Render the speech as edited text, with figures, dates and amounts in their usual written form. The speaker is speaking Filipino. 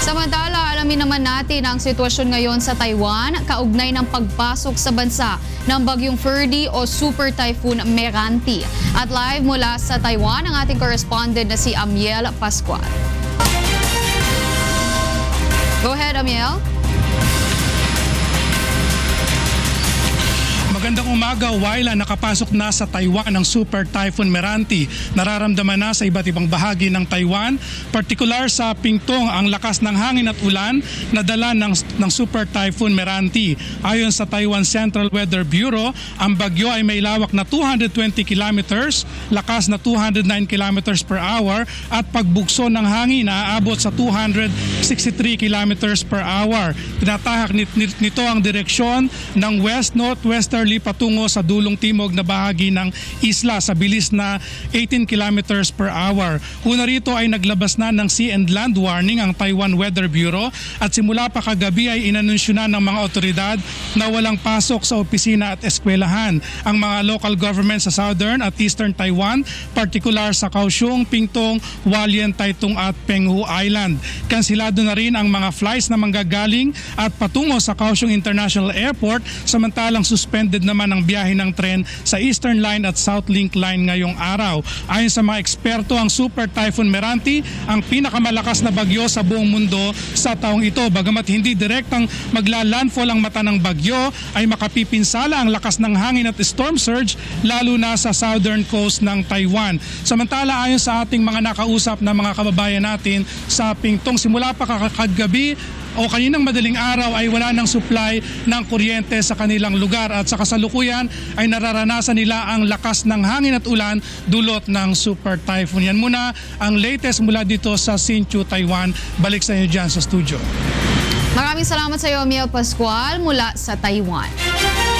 Samantala, alamin naman natin ang sitwasyon ngayon sa Taiwan kaugnay ng pagpasok sa bansa ng bagyong Ferdy o Super Typhoon Meranti. At live mula sa Taiwan ang ating correspondent na si Amiel Pascual. Go ahead, Amiel. Magandang umaga, Wyla. Nakapasok na sa Taiwan ang Super Typhoon Meranti. Nararamdaman na sa iba't ibang bahagi ng Taiwan, partikular sa Pingtung ang lakas ng hangin at ulan na dala ng Super Typhoon Meranti. Ayon sa Taiwan Central Weather Bureau, ang bagyo ay may lawak na 220 kilometers, lakas na 209 kilometers per hour at pagbugso ng hangin na aabot sa 263 kilometers per hour. Tinatahak nito ang direksyon ng west-northwesterly patungo sa dulong timog na bahagi ng isla sa bilis na 18 kilometers per hour. Una rito ay naglabas na ng sea and land warning ang Taiwan Weather Bureau at simula pa kagabi ay inanunsyo na ng mga otoridad na walang pasok sa opisina at eskwelahan ang mga local government sa southern at eastern Taiwan, partikular sa Kaohsiung, Pingtung, Hualien, Taitung at Penghu Island. Kansilado na rin ang mga flights na manggagaling at patungo sa Kaohsiung International Airport, samantalang suspended naman ang biyahe ng tren sa Eastern Line at South Link Line ngayong araw. Ayon sa mga eksperto, ang Super Typhoon Meranti ang pinakamalakas na bagyo sa buong mundo sa taong ito. Bagamat hindi direktang magla-landfall ang mata ng bagyo, ay makapipinsala ang lakas ng hangin at storm surge lalo na sa southern coast ng Taiwan. Samantala, ayon sa ating mga nakausap na mga kababayan natin sa Pingtung, simula pa kagabi o kaninang madaling araw ay wala ng supply ng kuryente sa kanilang lugar at sa kasalukuyan ay nararanasan nila ang lakas ng hangin at ulan dulot ng Super Typhoon. Yan muna ang latest mula dito sa Hsinchu, Taiwan. Balik sa inyo dyan sa studio. Maraming salamat sa iyo, Amiel Pascual, mula sa Taiwan.